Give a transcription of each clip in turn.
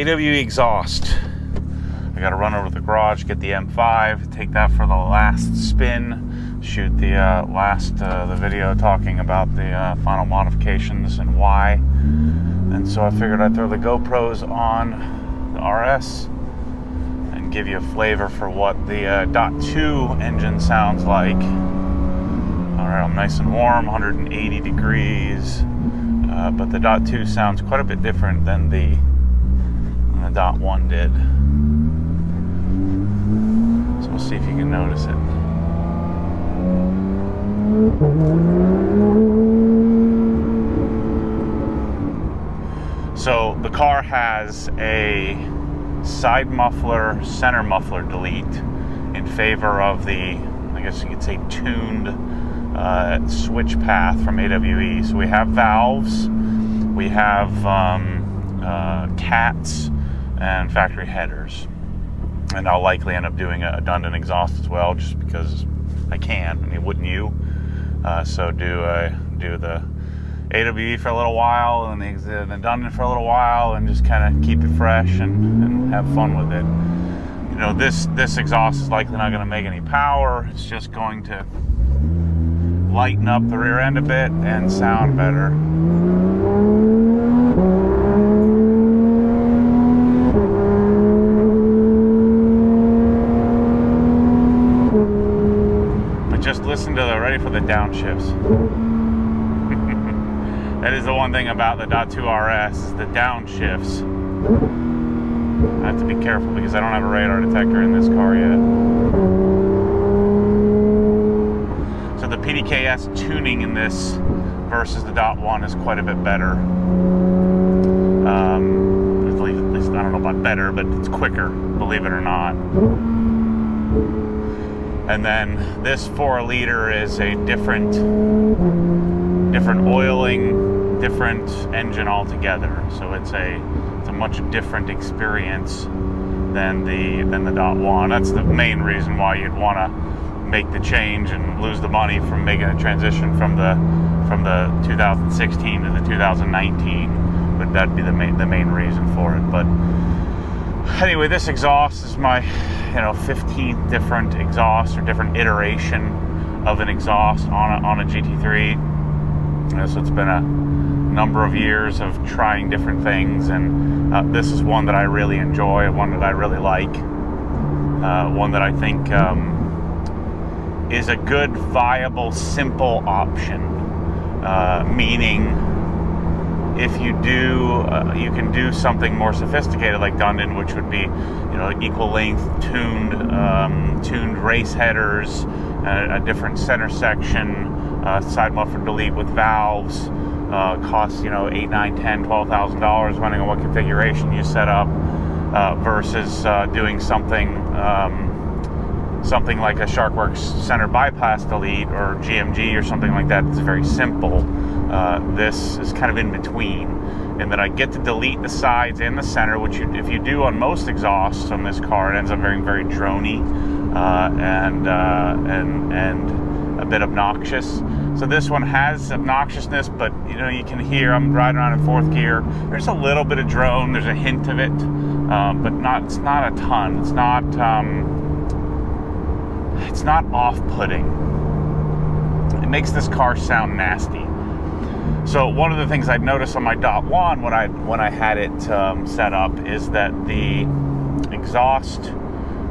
AWE exhaust. I gotta run over to the garage, get the M5, take that for the last spin, shoot the the video talking about the final modifications and why. And so I figured I'd throw the GoPros on the RS and give you a flavor for what the .2 engine sounds like. All right, I'm nice and warm, 180 degrees, but the .2 sounds quite a bit different than the .1 did. So we'll see if you can notice it. So the car has a side muffler, center muffler delete in favor of the, I guess you could say, tuned switch path from AWE. So we have valves, we have cats, and factory headers. And I'll likely end up doing a Dundon exhaust as well, just because I can. I mean, wouldn't you? So do the AWE for a little while, and the Dundon for a little while, and just kind of keep it fresh and have fun with it. You know, this exhaust is likely not going to make any power. It's just going to lighten up the rear end a bit and sound better. But just listen to ready for the downshifts. That is the one thing about the .2 RS, is the downshifts. I have to be careful because I don't have a radar detector in this car yet. So the PDKS tuning in this versus the .1 is quite a bit better. At least I don't know about better, but it's quicker, believe it or not. And then this 4-liter is a different oiling, different engine altogether. So it's a much different experience than the .1. That's the main reason why you'd want to make the change and lose the money from making a transition from the 2016 to the 2019. But that'd be the main reason for it. But anyway, this exhaust is my 15th different exhaust or different iteration of an exhaust on a GT3. So it's been a number of years of trying different things, and this is one that I really enjoy, one that I really like, one that I think is a good, viable, simple option. Meaning, if you do, you can do something more sophisticated like Dundon, which would be, equal length tuned race headers, a different center section, side muffler delete with valves. Costs $8, $9, $10, $12,000 depending on what configuration you set up, versus doing something like a Sharkworks center bypass delete or GMG or something like that. It's very simple. This is kind of in between, in that I get to delete the sides and the center, which if you do on most exhausts on this car, it ends up very, very droney and a bit obnoxious. So this one has obnoxiousness, but you can hear, I'm riding around in 4th gear. There's a little bit of drone, there's a hint of it, but it's not a ton. It's not off-putting. It makes this car sound nasty. So one of the things I'd noticed on my .1 when I had it set up is that the exhaust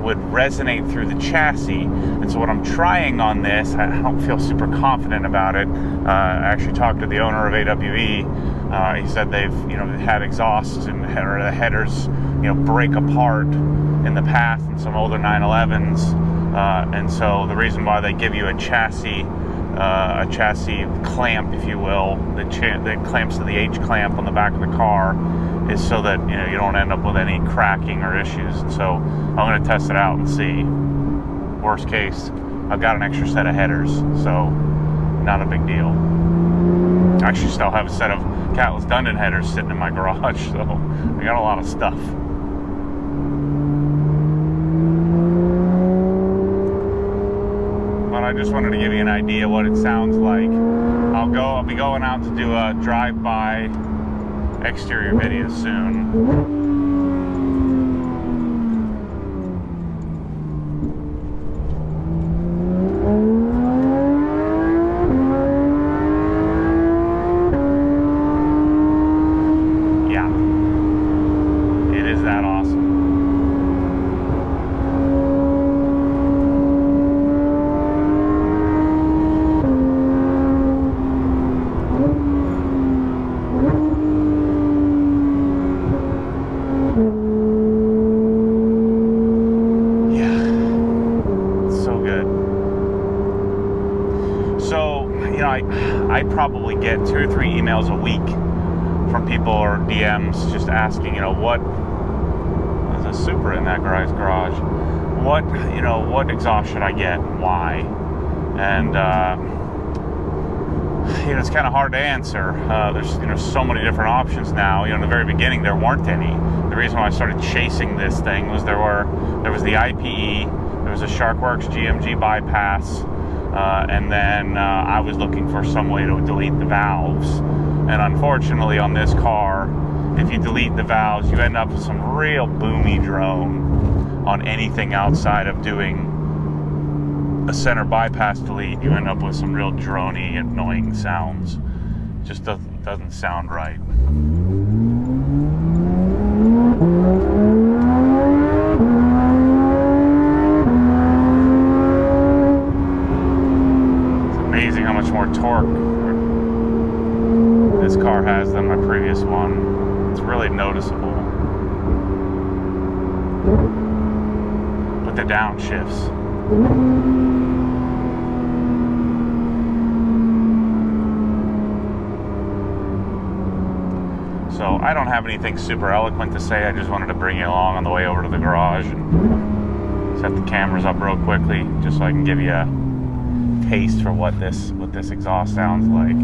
would resonate through the chassis. And so what I'm trying on this, I don't feel super confident about it. I actually talked to the owner of AWE. He said they've had exhausts and the headers break apart in the past in some older 911s, and so the reason why they give you a chassis clamp, if you will, that clamps to the H clamp on the back of the car, is so that you don't end up with any cracking or issues. And so I'm going to test it out and see. Worst case, I've got an extra set of headers, so not a big deal. I actually still have a set of Catless Dundon headers sitting in my garage, so I got a lot of stuff. But I just wanted to give you an idea what it sounds like. I'll be going out to do a drive-by exterior video soon. I probably get 2 or 3 emails a week from people or DMs just asking, what, there's a Supra in that guy's garage. What exhaust should I get and why? And, it's kind of hard to answer. There's so many different options now. In the very beginning, there weren't any. The reason why I started chasing this thing was there was the IPE, there was a Sharkworks GMG bypass, and then I was looking for some way to delete the valves. And unfortunately, on this car, if you delete the valves, you end up with some real boomy drone on anything outside of doing a center bypass delete. You end up with some real drony, annoying sounds. Just doesn't sound right. It's amazing how much more torque this car has than my previous one. It's really noticeable. But the downshifts. So I don't have anything super eloquent to say. I just wanted to bring you along on the way over to the garage and set the cameras up real quickly, just so I can give you a taste for what this exhaust sounds like.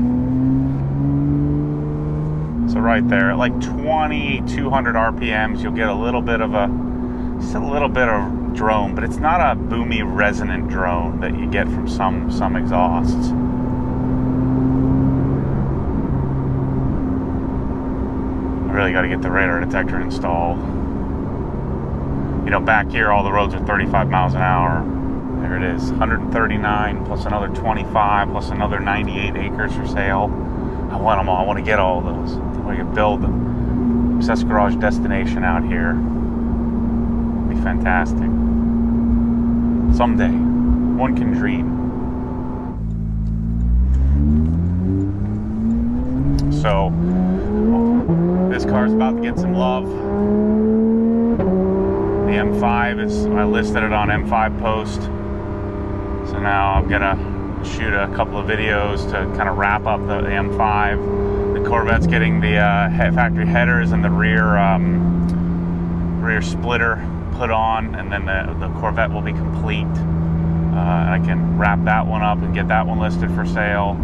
So right there, at like 2,200 RPMs, you'll get a little bit of just a little bit of drone, but it's not a boomy resonant drone that you get from some exhausts. I really got to get the radar detector installed. Back here all the roads are 35 miles an hour. There it is, 139 plus another 25 plus another 98 acres for sale. I want them all. I want to get all of those. I want to build the Obsessed Garage destination out here. It'd be fantastic. Someday, one can dream. So, this car's about to get some love. The M5 I listed it on M5 Post. So now I'm gonna shoot a couple of videos to kind of wrap up the M5. The Corvette's getting the factory headers and the rear splitter put on, and then the Corvette will be complete. I can wrap that one up and get that one listed for sale.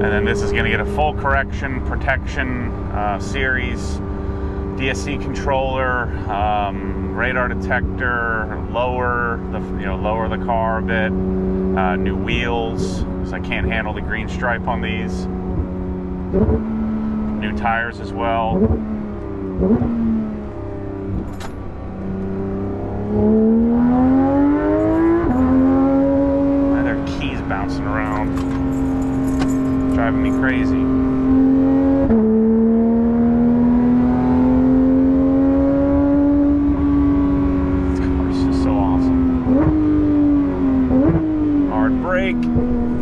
And then this is going to get a full correction protection series, DSC controller, radar detector, lower the car a bit, new wheels, because I can't handle the green stripe on these, new tires as well. Why are there keys bouncing around? Driving me crazy.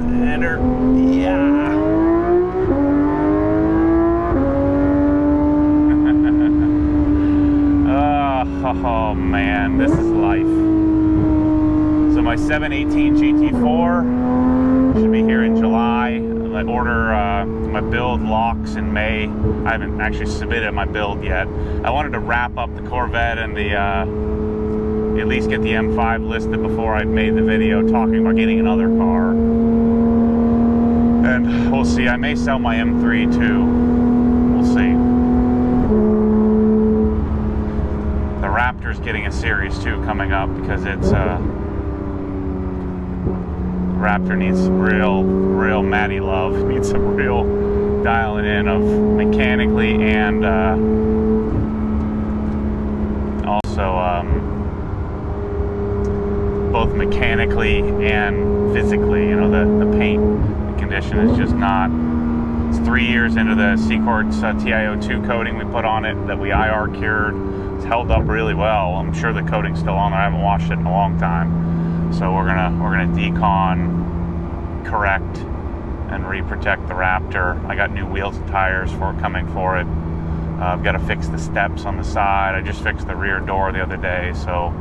Enter. Yeah. Oh man, this is life. So my 718 GT4 should be here in July. I order my build locks in May. I haven't actually submitted my build yet. I wanted to wrap up the Corvette and the at least get the M5 listed before I'd made the video talking about getting another car. And we'll see. I may sell my M3 too. We'll see. The Raptor's getting a Series 2 coming up because it's Raptor needs some real Matty love. Needs some real dialing in of mechanically and also both mechanically and physically. The paint condition is just not. It's 3 years into the Secords TiO2 coating we put on it that we IR cured. It's held up really well. I'm sure the coating's still on there. I haven't washed it in a long time. So we're gonna decon, correct, and re-protect the Raptor. I got new wheels and tires coming for it. I've got to fix the steps on the side. I just fixed the rear door the other day. So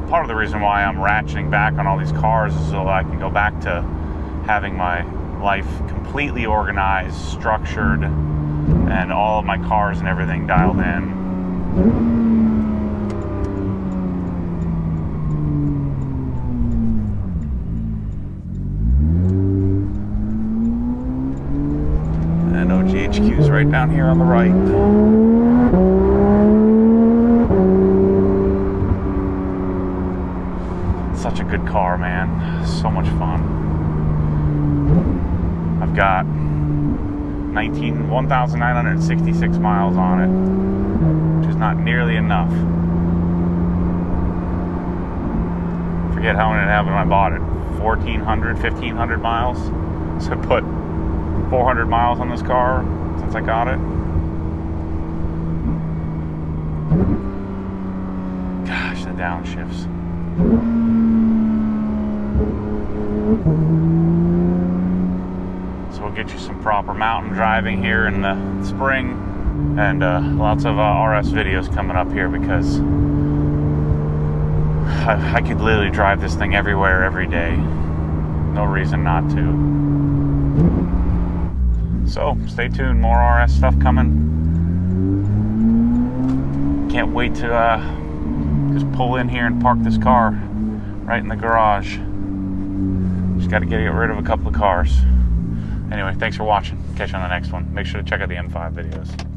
part of the reason why I'm ratcheting back on all these cars is so I can go back to having my life completely organized, structured, and all of my cars and everything dialed in. And OGHQ is right down here on the right. Such a good car, man. So much fun. I've got 1,966 miles on it, which is not nearly enough. Forget how many it had when I bought it. 1,400, 1,500 miles. So I put 400 miles on this car since I got it. Gosh, the downshifts. So we'll get you some proper mountain driving here in the spring, and lots of RS videos coming up here, because I could literally drive this thing everywhere every day. No reason not to. So stay tuned, more RS stuff coming. Can't wait to just pull in here and park this car right in the garage. Just got to get rid of a couple of cars. Anyway, thanks for watching. Catch you on the next one. Make sure to check out the M5 videos.